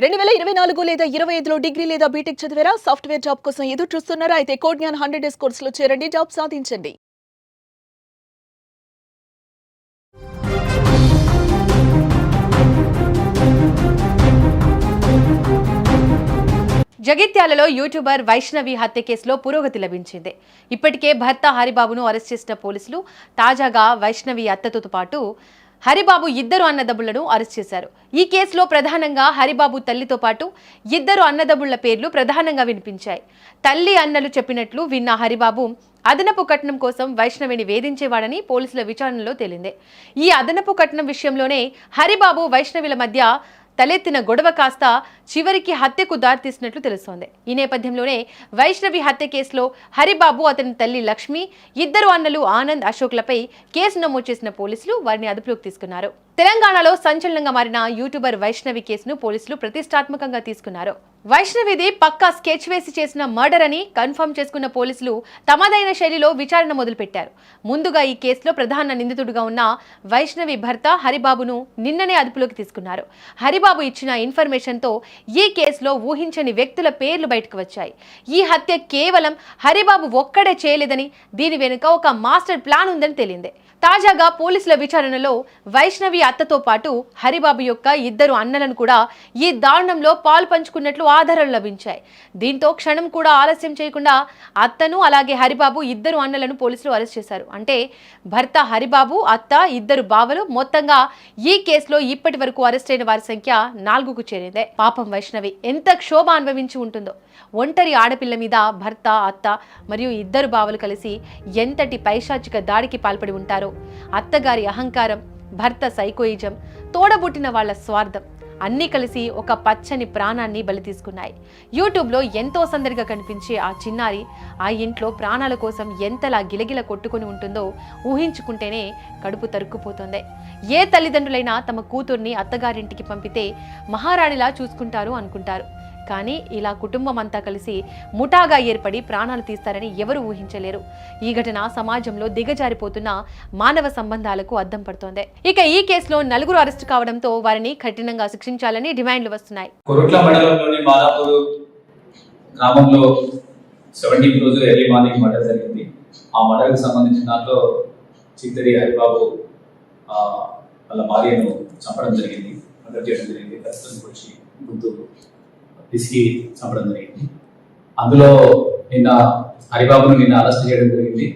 2024 లేదా 25లో డిగ్రీ లేదా బీటెక్ చదివారా? సాఫ్ట్‌వేర్ జాబ్ కోసం ఎదురు చూస్తున్నారా? అయితే కోడ్ జ్ఞాన్ 100 డేస్ కోర్సులో చేరండి. జాబ్ సాధించండి. జగిత్యాలలో యూట్యూబర్ వైష్ణవి హత్య కేసులో పురోగతి లభించింది. ఇప్పటికే భర్త హరిబాబును అరెస్ట్ చేసిన పోలీసులు తాజాగా వైష్ణవి అత్తతో పాటు హరిబాబు ఇద్దరు అన్నదమ్ములను అరెస్ట్ చేశారు. ఈ కేసులో ప్రధానంగా హరిబాబు తల్లితో పాటు ఇద్దరు అన్నదమ్ముల పేర్లు ప్రధానంగా వినిపించాయి. తల్లి అన్నలు చెప్పినట్లు విన్న హరిబాబు అదనపు కట్నం కోసం వైష్ణవిని వేధించేవాడని పోలీసుల విచారణలో తేలింది. ఈ అదనపు కట్నం విషయంలోనే హరిబాబు వైష్ణవిల మధ్య తలెత్తిన గొడవ కాస్త చివరికి హత్యకు దారితీసినట్లు తెలుస్తోంది. ఈ నేపథ్యంలోనే వైష్ణవి హత్య కేసులో హరిబాబు, అతని తల్లి లక్ష్మి, ఇద్దరు అన్నలు ఆనంద్, అశోక్లపై కేసు నమోదు చేసిన పోలీసులు వారిని అదుపులోకి తీసుకున్నారు. తెలంగాణలో సంచలనంగా మారిన యూట్యూబర్ వైష్ణవి కేసును పోలీసులు ప్రతిష్టాత్మకంగా తీసుకున్నారు. వైష్ణవిది పక్కా స్కెచ్ వేసి చేసిన మర్డర్ అని కన్ఫర్మ్ చేసుకున్న పోలీసులు తమదైన శైలిలో విచారణ మొదలుపెట్టారు. ముందుగా ఈ కేసులో ప్రధాన నిందితుడిగా ఉన్న వైష్ణవి భర్త హరిబాబును నిన్ననే అదుపులోకి తీసుకున్నారు. హరిబాబు ఇచ్చిన ఇన్ఫర్మేషన్తో ఈ కేసులో ఊహించని వ్యక్తుల పేర్లు బయటకు వచ్చాయి. ఈ హత్య కేవలం హరిబాబు ఒక్కడే చేయలేదని, దీని వెనుక ఒక మాస్టర్ ప్లాన్ ఉందని తేలింది. తాజాగా పోలీసుల విచారణలో వైష్ణవి అత్తతో పాటు హరిబాబు యొక్క ఇద్దరు అన్నలను కూడా ఈ దారుణంలో పాలు పంచుకున్నట్లు ఆధారాలు లభించాయి. దీంతో క్షణం కూడా ఆలస్యం చేయకుండా అత్తను అలాగే హరిబాబు ఇద్దరు అన్నలను పోలీసులు అరెస్ట్ చేశారు. అంటే భర్త హరిబాబు, అత్త, ఇద్దరు బావలు, మొత్తంగా ఈ కేసులో ఇప్పటి వరకు అరెస్ట్ అయిన వారి సంఖ్య 4కు చేరింది. పాపం వైష్ణవి ఎంత క్షోభ అనుభవించి ఉంటుందో. ఒంటరి ఆడపిల్ల మీద భర్త, అత్త మరియు ఇద్దరు బావలు కలిసి ఎంతటి పైశాచిక దాడికి పాల్పడి ఉంటారో. అత్తగారి అహంకారం, భర్త సైకోయిజం, తోడబుట్టిన వాళ్ల స్వార్థం అన్నీ కలిసి ఒక పచ్చని ప్రాణాన్ని బలి తీసుకున్నాయి. యూట్యూబ్లో ఎంతో సందడిగా కనిపించే ఆ చిన్నారి ఆ ఇంట్లో ప్రాణాల కోసం ఎంతలా గిలగిల కొట్టుకుని ఉంటుందో ఊహించుకుంటేనే కడుపు తరుక్కుపోతుంది. ఏ తల్లిదండ్రులైనా తమ కూతుర్ని అత్తగారింటికి పంపితే మహారాణిలా చూసుకుంటారు అనుకుంటారు. కానీ ఇలా కుటుంబం అంతా కలిసి ముఠాగా ఏర్పడి ప్రాణాలు తీస్తారని ఎవరు ఊహించలేరు. ఈ ఘటన సమాజంలో దిగజారిపోతున్న మానవ సంబంధాలకు అద్దం పడుతోంది. ఇక ఈ కేసులో 4 అరెస్టు కావడంతో వారిని కఠినంగా శిక్షించాలని డిమాండ్లు వస్తున్నాయి. కొరుట్ల మండలంలోని మాదాపూర్ గ్రామంలో 17 రోజు ఎర్లీ మార్నింగ్ మర్డర్ జరిగింది. ఆ మర్డర్కి సంబంధించిన దాంట్లో చిత్తడి హరిబాబు వాళ్ళ భార్యను చంపడం జరిగింది, మర్డర్ చేయడం జరిగింది. ప్రస్తుతం వచ్చి గుంటూరు పిసికి చంపడం జరిగింది. అందులో నిన్న హరిబాబును అరెస్ట్ చేయడం జరిగింది.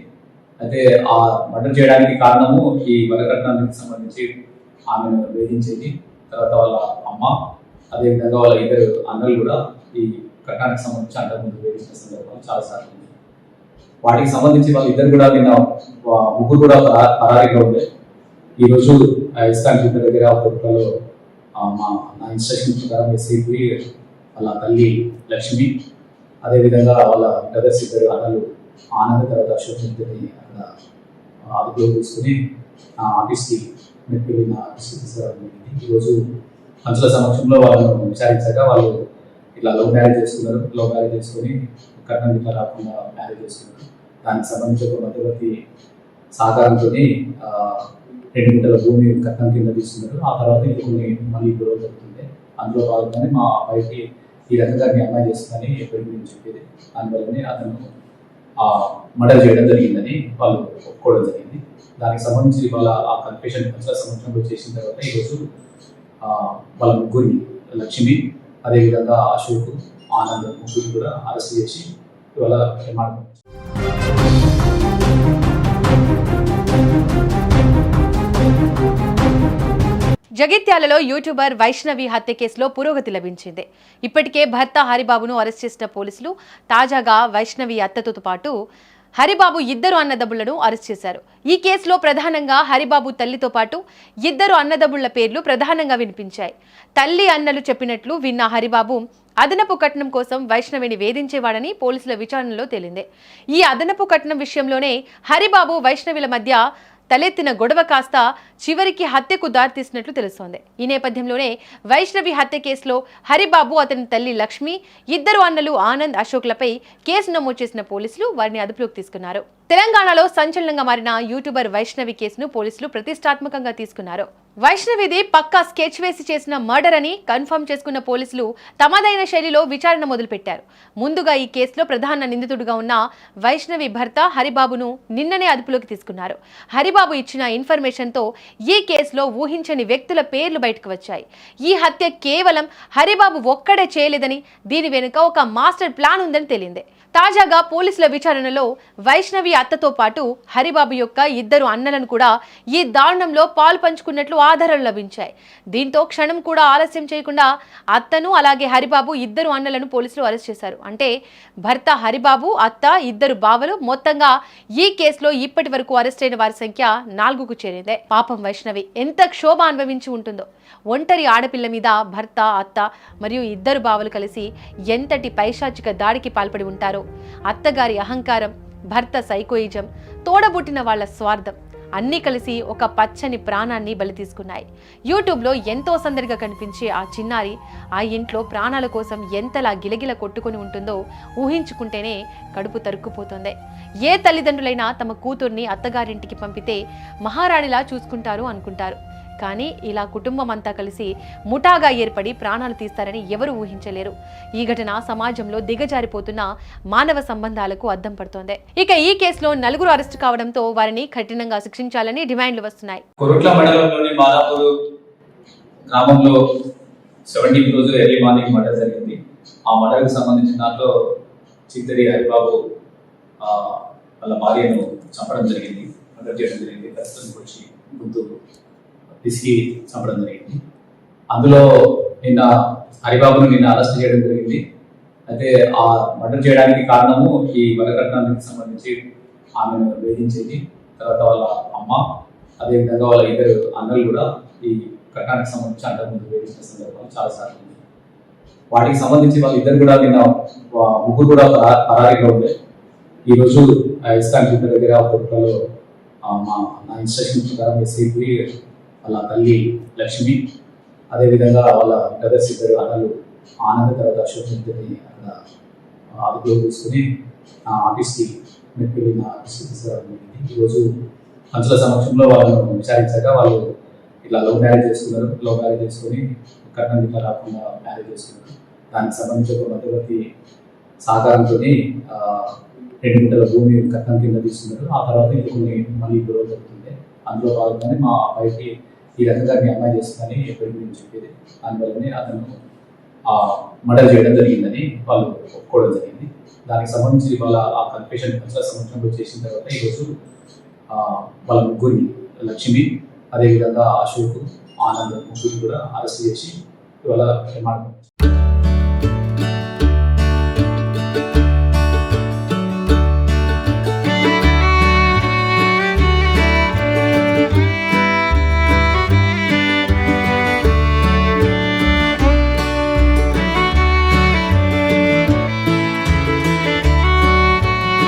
అయితే ఆ మర్డర్ చేయడానికి కారణము ఈ వరకట్నానికి సంబంధించి ఆమెను వేధించేది. తర్వాత వాళ్ళ అమ్మ, అదేవిధంగా వాళ్ళ ఇద్దరు అన్నలు కూడా ఈ కట్నానికి సంబంధించి అంతకుముందు వేధించిన సందర్భాలు చాలాసార్లు ఉంది. వాటికి సంబంధించి వాళ్ళ ఇద్దరు కూడా నిన్న ముగ్గురు కూడా పరారీగా ఉండే. ఈరోజు ఇస్కాన్ జిల్లా దగ్గర కొత్తలో నా ఇన్స్ట్రక్షన్ ప్రకారం ఎస్ఐపి వాళ్ళ తల్లి లక్ష్మి, అదేవిధంగా వాళ్ళ బ్రదర్స్ ఇద్దరు అన్నలు ఆనంద్, తర్వాత అశోక్ ఇద్దరిని అక్కడ అదుపులో తీసుకుని ఆఫీస్కి మెట్టుకెళ్ళి నా ఆఫీస్కి తీసుకురావడం జరిగింది. ఈరోజు పంచుల సమక్షంలో వాళ్ళను విచారించాక వాళ్ళు ఇట్లా లవ్ మ్యారేజ్ చేసుకుని కట్నం ఇట్లా రాకుండా మ్యారేజ్ చేసుకున్నారు. దానికి సంబంధించి ఒక మధ్యవర్తి సహకారంతో 2 గుంటల భూమి కట్నం కింద తీసుకున్నారు. ఆ తర్వాత ఇంకా కొన్ని మళ్ళీ గొడవ జరుగుతుంది. అందులో భాగంగానే మా అబ్బాయికి ఈ రకంగా మీ అమ్మాయి చేస్తుందని ఎప్పటి గురించి చెప్పేది. దానివల్లనే అతను మర్డర్ చేయడం జరిగిందని వాళ్ళు ఒప్పుకోవడం జరిగింది. దానికి సంబంధించి వాళ్ళ ఆ కన్ఫెషన్ పంచాల సంవత్సరంలో చేసిన తర్వాత ఈరోజు వాళ్ళ ముగ్గురిని లక్ష్మి, అదేవిధంగా అశోక్, ఆనంద్ ముగ్గురిని కూడా అరెస్ట్ చేసి ఇవాళ రిమాండ్. జగిత్యాలలో యూట్యూబర్ వైష్ణవి హత్య కేసులో పురోగతి లభించింది. ఇప్పటికే భర్త హరిబాబును అరెస్ట్ చేసిన పోలీసులు తాజాగా వైష్ణవి అత్తతో పాటు హరిబాబు ఇద్దరు అన్నదమ్ములను అరెస్ట్ చేశారు. ఈ కేసులో ప్రధానంగా హరిబాబు తల్లితో పాటు ఇద్దరు అన్నదమ్ముల పేర్లు ప్రధానంగా వినిపించాయి. తల్లి అన్నలు చెప్పినట్లు విన్న హరిబాబు అదనపు కట్నం కోసం వైష్ణవిని వేధించేవాడని పోలీసుల విచారణలో తేలింది. ఈ అదనపు కట్నం విషయంలోనే హరిబాబు వైష్ణవిల మధ్య తలెత్తిన గొడవ కాస్త చివరికి హత్యకు దారితీసినట్లు తెలుస్తోంది. ఈ నేపథ్యంలోనే వైష్ణవి హత్య కేసులో హరిబాబు, అతని తల్లి లక్ష్మి, ఇద్దరు అన్నలు ఆనంద్, అశోక్లపై కేసు నమోదు చేసిన పోలీసులు వారిని అదుపులోకి తీసుకున్నారు. తెలంగాణలో సంచలనంగా మారిన యూట్యూబర్ వైష్ణవి కేసును పోలీసులు ప్రతిష్టాత్మకంగా తీసుకున్నారు. వైష్ణవిది పక్కా స్కెచ్ వేసి చేసిన మర్డర్ అని కన్ఫర్మ్ చేసుకున్న పోలీసులు తమదైన శైలిలో విచారణ మొదలుపెట్టారు. ముందుగా ఈ కేసులో ప్రధాన నిందితుడిగా ఉన్న వైష్ణవి భర్త హరిబాబును నిన్ననే అదుపులోకి తీసుకున్నారు. హరిబాబు ఇచ్చిన ఇన్ఫర్మేషన్తో ఈ కేసులో ఊహించని వ్యక్తుల పేర్లు బయటకు వచ్చాయి. ఈ హత్య కేవలం హరిబాబు ఒక్కడే చేయలేదని, దీని వెనుక ఒక మాస్టర్ ప్లాన్ ఉందని తేలింది. తాజాగా పోలీసుల విచారణలో వైష్ణవి అత్తతో పాటు హరిబాబు యొక్క ఇద్దరు అన్నలను కూడా ఈ దారుణంలో పాలు పంచుకున్నట్లు ఆధారాలు లభించాయి. దీంతో క్షణం కూడా ఆలస్యం చేయకుండా అత్తను అలాగే హరిబాబు ఇద్దరు అన్నలను పోలీసులు అరెస్ట్ చేశారు. అంటే భర్త హరిబాబు, అత్త, ఇద్దరు బావలు, మొత్తంగా ఈ కేసులో ఇప్పటి వరకు అరెస్ట్ అయిన వారి సంఖ్య 4కు చేరిందే. పాపం వైష్ణవి ఎంత క్షోభ అనుభవించి ఉంటుందో. ఒంటరి ఆడపిల్ల మీద భర్త, అత్త మరియు ఇద్దరు బావలు కలిసి ఎంతటి పైశాచిక దాడికి పాల్పడి ఉంటారో. అత్తగారి అహంకారం, భర్త సైకోయిజం, తోడబుట్టిన వాళ్ల స్వార్థం అన్నీ కలిసి ఒక పచ్చని ప్రాణాన్ని బలి తీసుకున్నాయి. యూట్యూబ్లో ఎంతో సందడిగా కనిపించే ఆ చిన్నారి ఆ ఇంట్లో ప్రాణాల కోసం ఎంతలా గిలగిల కొట్టుకొని ఉంటుందో ఊహించుకుంటేనే కడుపు తరుక్కుపోతుంది. ఏ తల్లిదండ్రులైనా తమ కూతుర్ని అత్తగారింటికి పంపితే మహారాణిలా చూసుకుంటారు అనుకుంటారు. కానీ ఇలా కుటుంబం అంతా కలిసి ముఠాగా ఏర్పడి ప్రాణాలు తీస్తారని ఎవరు ఊహించలేరు. ఈ ఘటన సమాజంలో దిగజారిపోతున్న మానవ సంబంధాలకు అద్దం పడుతోంది. ఇక ఈ కేసులో 4 అరెస్టు కావడంతో వారిని కఠినంగా శిక్షించాలని డిమాండ్లు వస్తున్నాయి. కొరుట్ల మండలంలోని బాలాపూర్ గ్రామంలో 17వ రోజు ఎర్లీ మార్నింగ్ మర్డర్ జరిగింది. ఆ మర్డర్కి సంబంధించిన దాంట్లో చిత్తరి హరిబాబు వాళ్ళ భార్యను చంపడం జరిగింది, మర్డర్ చేయడం జరిగింది. ప్రస్తుతం వచ్చి గుంటూరు తీసుకి చంపడం జరిగింది. అందులో నిన్న హరిబాబును అరెస్ట్ చేయడం జరిగింది. అయితే ఆ మర్డర్ చేయడానికి కారణము ఈ వరకట్నానికి సంబంధించి ఆమెను వేధించేది, తర్వాత వాళ్ళ అమ్మ, అదేవిధంగా వాళ్ళ ఇద్దరు అన్నలు కూడా ఈ కట్నానికి సంబంధించి అంతకుముందు వేధించిన సందర్భాలు చాలాసార్లు ఉంది. వాటికి సంబంధించి వాళ్ళ ఇద్దరు కూడా నిన్న ముగ్గురు కూడా పరారీలో ఉండే. ఈరోజు ఇస్కాన్ జిల్లా దగ్గర కొత్తలో నా ఇన్స్ట్రక్షన్ ప్రకారం ఎస్ఐపి వాళ్ళ తల్లి లక్ష్మి, అదేవిధంగా వాళ్ళ బ్రదర్స్ ఇద్దరు అన్నలు ఆనంద్, తర్వాత అశోక్ ఇద్దరిని అక్కడ అదుపులో తీసుకుని ఆఫీస్కి మెట్టుకెళ్ళి నా ఆఫీస్కి తీసుకురావడం జరిగింది. ఈరోజు పంచుల సమక్షంలో వాళ్ళను విచారించాక వాళ్ళు ఇట్లా లవ్ మ్యారేజ్ చేసుకుని కట్నం ఇట్లా రాకుండా మ్యారేజ్ చేసుకున్నారు. దానికి సంబంధించి ఒక మధ్యవర్తి సహకారంతో 2 గుంటల భూమి కట్నం కింద తీసుకున్నారు. ఆ తర్వాత ఇంకా కొన్ని మళ్ళీ గొడవ జరుగుతుంది. అందులో భాగంగానే మా అబ్బాయికి ఈ రకంగా మీ అమ్మాయి చేస్తుందని ఎప్పటి గురించి చెప్పేది. అందువల్లనే అతను మర్డర్ చేయడం జరిగిందని వాళ్ళు ఒప్పుకోవడం జరిగింది. దానికి సంబంధించి వాళ్ళ ఆ కన్ఫెషన్ సంవత్సరంలో చేసిన తర్వాత ఈరోజు వాళ్ళ ముగ్గురిని లక్ష్మి, అదేవిధంగా అశోక్, ఆనంద్ ముగ్గురిని కూడా అరెస్ట్ చేసి ఇవాళ రిమాండ్